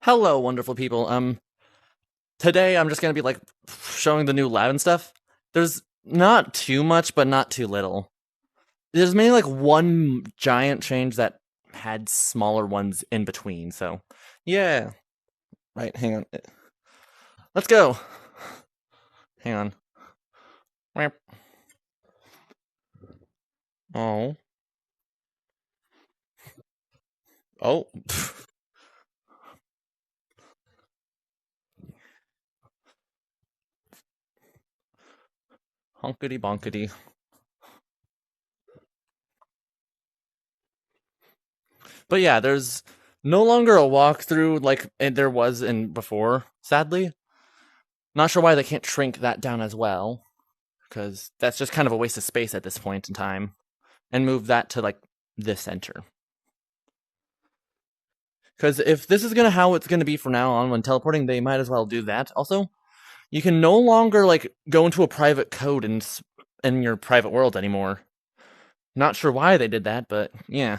Hello, wonderful people. Today I'm just gonna be like showing the new lab and stuff. There's not too much, but not too little. There's mainly like one giant change that had smaller ones in between. So, yeah. Right. Hang on. Let's go. Hang on. Oh. Oh. Honkity bonkity. But yeah, there's no longer a walkthrough like there was in before. Sadly, not sure why they can't shrink that down as well, because that's just kind of a waste of space at this point in time, and move that to like the center. Because if this is gonna how it's gonna be from now on when teleporting, they might as well do that. Also, you can no longer like go into a private code in your private world anymore. Not sure why they did that, but yeah.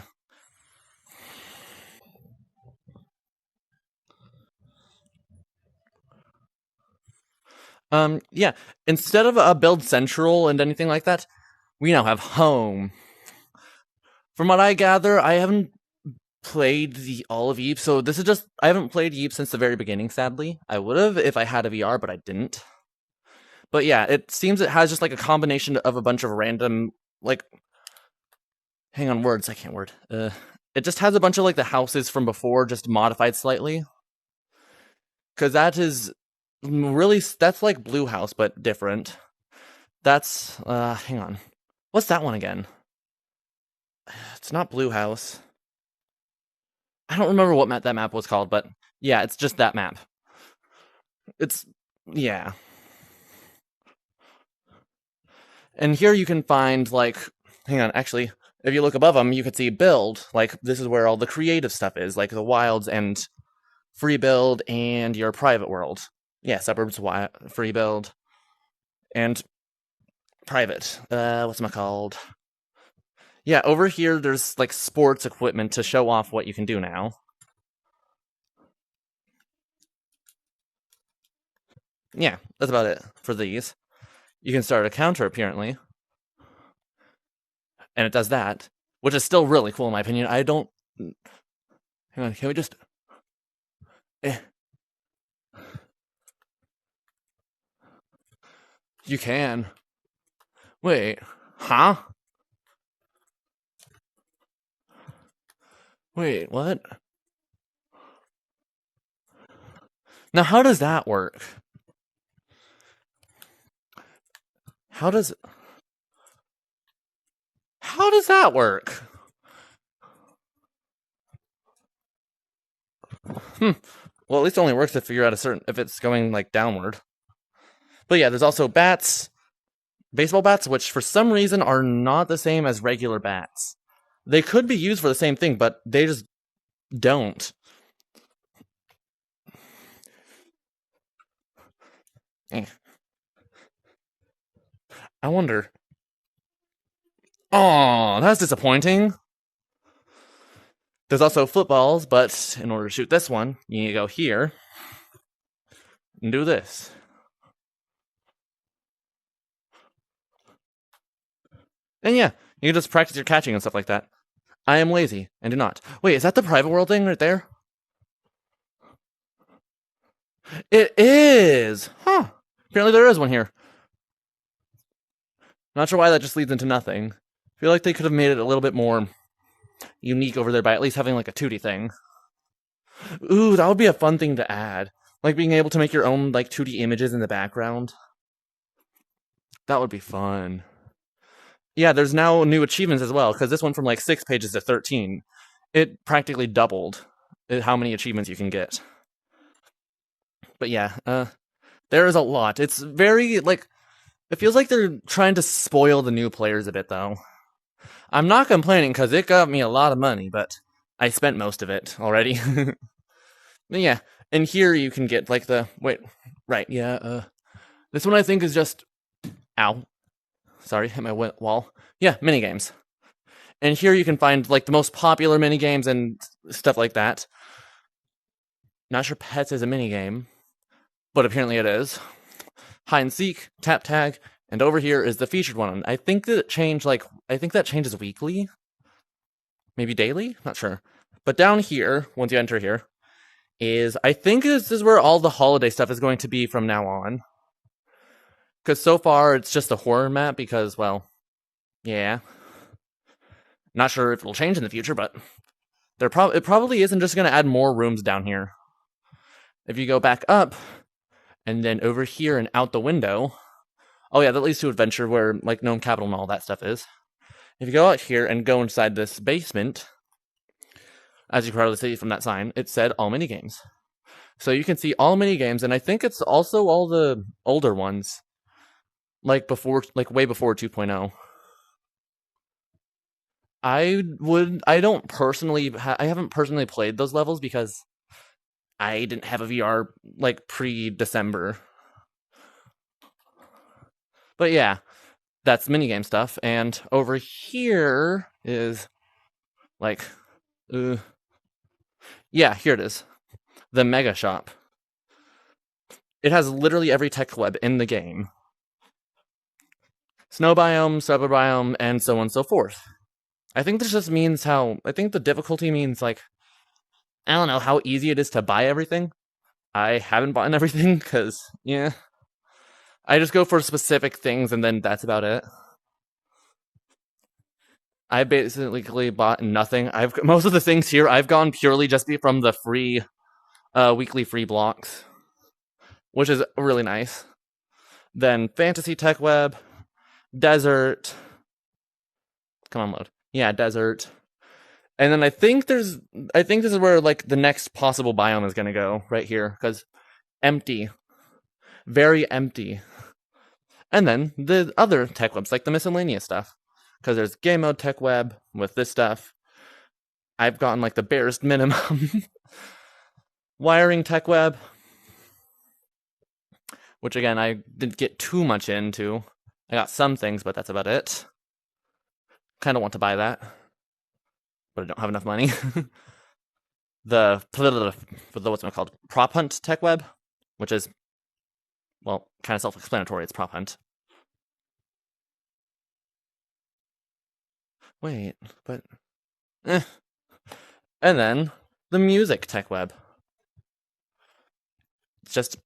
Yeah. Instead of a build central and anything like that, we now have home. From what I gather, I haven't played the all of Yeep, so this is just I haven't played Yeep since the very beginning. Sadly, I would have if I had a VR, but I didn't. But yeah, it seems it has just like a combination of a bunch of random like hang on words, I can't word. It just has a bunch of like the houses from before just modified slightly. Cause that is really that's like Blue House but different. That's hang on. What's that one again? It's not Blue House. I don't remember what that map was called, but yeah, it's just that map. It's yeah. And here you can find like hang on, actually, if you look above them, you could see build. Like this is where all the creative stuff is, like the wilds and free build and your private world. Yeah, suburbs, free build, and private. What's it called? Yeah, over here there's like sports equipment to show off what you can do now. Yeah, that's about it for these. You can start a counter apparently, and it does that, which is still really cool in my opinion. I don't. Hang on, can we just? Eh, you can. Wait, huh? Wait, what? Now, how does that work? How does how does that work? Hmm. Well, at least it only works if you're at a certain if it's going like downward. But yeah, there's also bats, baseball bats, which for some reason are not the same as regular bats. They could be used for the same thing, but they just don't. Eh. I wonder. Oh, that's disappointing. There's also footballs, but in order to shoot this one, you need to go here and do this. And yeah, you can just practice your catching and stuff like that. I am lazy and do not. Wait, is that the private world thing right there? It is! Huh. Apparently there is one here. Not sure why that just leads into nothing. I feel like they could have made it a little bit more unique over there by at least having like a 2D thing. Ooh, that would be a fun thing to add. Like being able to make your own like 2D images in the background. That would be fun. Yeah, there's now new achievements as well, because this went from like 6 pages to 13. It practically doubled how many achievements you can get. But yeah, there is a lot. It's very like it feels like they're trying to spoil the new players a bit though. I'm not complaining because it got me a lot of money, but I spent most of it already. But yeah, and here you can get like the wait, right? Yeah, this one I think is just ow. Sorry, hit my wall. Yeah, mini games. And here you can find like the most popular mini games and stuff like that. Not sure Pets is a minigame, but apparently it is. Hide and Seek, Tap Tag, and over here is the featured one. I think that I think that changes weekly. Maybe daily? Not sure. But down here, once you enter here, I think this is where all the holiday stuff is going to be from now on. Because so far, it's just a horror map because, well, yeah. Not sure if it'll change in the future, but it probably isn't just going to add more rooms down here. If you go back up, and then over here and out the window, oh yeah, that leads to Adventure where, like, Gnome Capital and all that stuff is. If you go out here and go inside this basement, as you can probably see from that sign, it said all minigames. So you can see all minigames, and I think it's also all the older ones. Like way before 2.0. I haven't personally played those levels because I didn't have a VR like pre-December. But yeah, that's minigame stuff. And over here is like, yeah, here it is. The Mega Shop. It has literally every tech web in the game. Snow biome, sub biome, and so on and so forth. I think this just means I think the difficulty means, like, I don't know, how easy it is to buy everything. I haven't bought everything, because, yeah. I just go for specific things, and then that's about it. I basically bought nothing. Most of the things here, I've gone purely just from the free, weekly free blocks, which is really nice. Then Fantasy Tech Web, Desert. Come on, load. Yeah, Desert. And then I think this is where, like, the next possible biome is gonna go, right here, because empty. Very empty. And then the other tech webs, like the miscellaneous stuff. Because there's game mode tech web with this stuff. I've gotten, like, the barest minimum. Wiring tech web. Which, again, I didn't get too much into. I got some things, but that's about it. Kind of want to buy that, but I don't have enough money. What's it called? Prop Hunt Tech Web, which is, well, kind of self-explanatory. It's Prop Hunt. Wait, but and then the Music Tech Web. It's just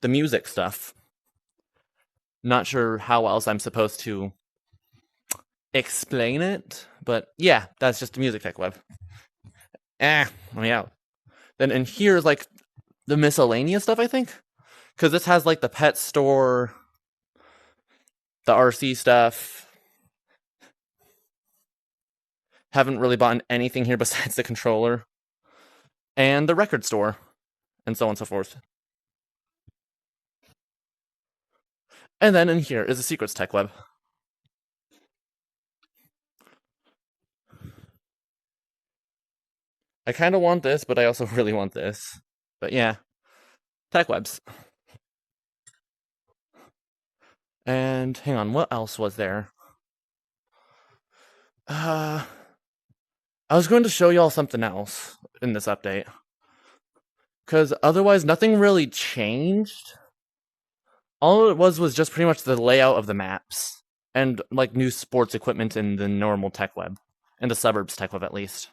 the music stuff. Not sure how else I'm supposed to explain it, but yeah, that's just the Music Tech Web. Let me out. Then in here is, like, the miscellaneous stuff, I think, because this has, like, the pet store, the RC stuff. Haven't really bought anything here besides the controller, and the record store, and so on and so forth. And then in here is the Secrets Tech Web. I kind of want this, but I also really want this. But yeah, tech webs. And hang on, what else was there? I was going to show y'all something else in this update. Because otherwise, nothing really changed. All it was just pretty much the layout of the maps. And, like, new sports equipment in the normal tech web. In the suburbs tech web, at least.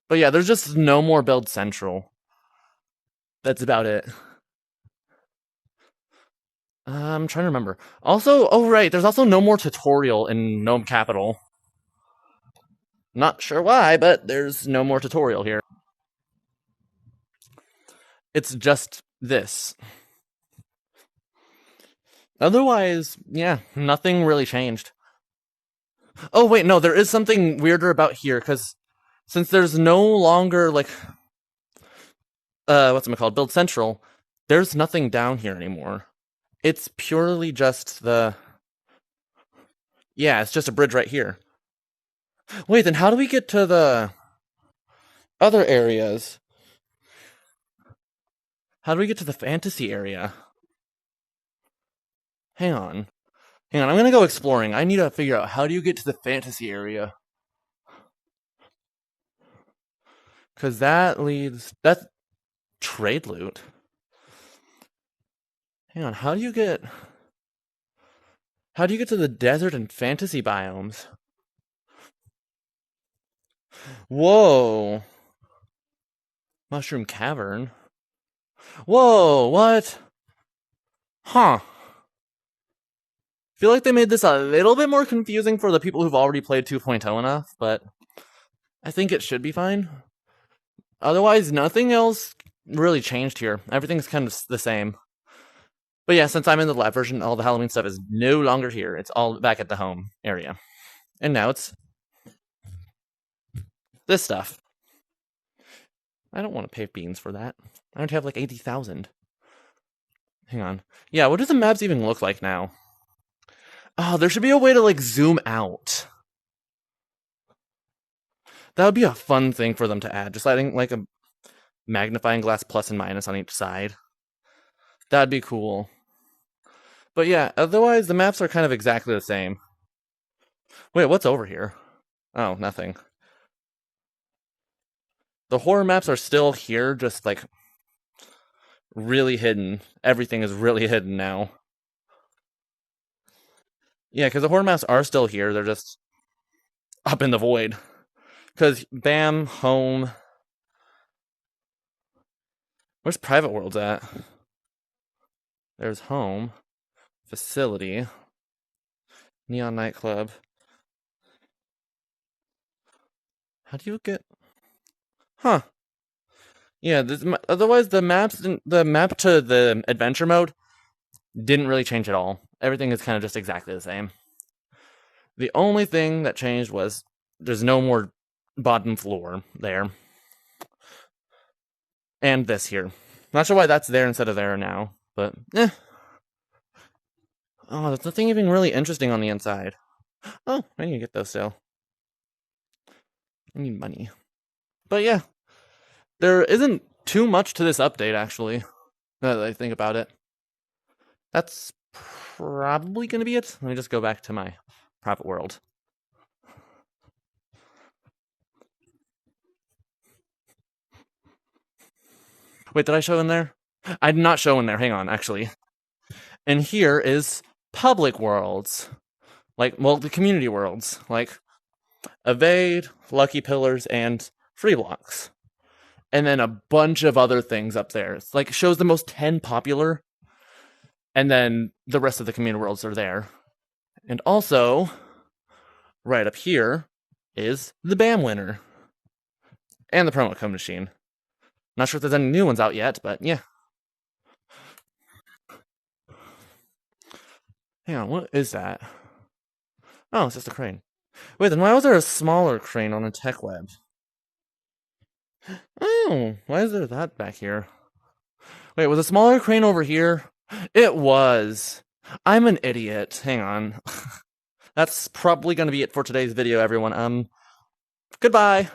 But yeah, there's just no more Build Central. That's about it. I'm trying to remember. Also, oh right, there's also no more tutorial in Gnome Capital. Not sure why, but there's no more tutorial here. It's just this. Otherwise, yeah, nothing really changed. Oh wait, no, there is something weirder about here, because since there's no longer, like, what's it called, Build Central, there's nothing down here anymore. It's purely just yeah, it's just a bridge right here. Wait, then how do we get to the other areas? How do we get to the fantasy area? Hang on, I'm gonna go exploring. I need to figure out, how do you get to the fantasy area? Because that leads... That's trade loot. Hang on, how do you get to the desert and fantasy biomes? Whoa. Mushroom Cavern. Whoa, what? Huh. Feel like they made this a little bit more confusing for the people who've already played 2.0 enough, but I think it should be fine. Otherwise, nothing else really changed here. Everything's kind of the same. But yeah, since I'm in the live version, all the Halloween stuff is no longer here. It's all back at the home area. And now it's this stuff. I don't want to pay beans for that. I don't have like 80,000. Hang on. Yeah, what do the maps even look like now? Oh, there should be a way to like zoom out. That would be a fun thing for them to add. Just adding like a magnifying glass plus and minus on each side. That'd be cool. But yeah, otherwise the maps are kind of exactly the same. Wait, what's over here? Oh, nothing. The horror maps are still here, just like really hidden. Everything is really hidden now. Yeah, because the horror maps are still here. They're just up in the void. Because bam, home. Where's Private Worlds at? There's home. Facility. Neon Nightclub. How do you get... Huh. Yeah, otherwise the map to the adventure mode didn't really change at all. Everything is kind of just exactly the same. The only thing that changed was there's no more bottom floor there. And this here. Not sure why that's there instead of there now, but eh. Oh, there's nothing even really interesting on the inside. Oh, I need to get those still. I need money. But yeah, there isn't too much to this update, actually, now that I think about it. That's probably going to be it. Let me just go back to my Private World. Wait, did I show in there? I did not show in there. Hang on, actually. And here is public worlds. Like, well, the community worlds. Like, Evade, Lucky Pillars, and Free Blocks. And then a bunch of other things up there. It's like, shows the most 10 popular. And then the rest of the community worlds are there. And also, right up here is the BAM winner. And the promo code machine. Not sure if there's any new ones out yet, but yeah. Hang on, what is that? Oh, it's just a crane. Wait, then why was there a smaller crane on a tech web? Oh, why is there that back here? Wait, was a smaller crane over here? It was. I'm an idiot. Hang on. That's probably going to be it for today's video, everyone. Goodbye.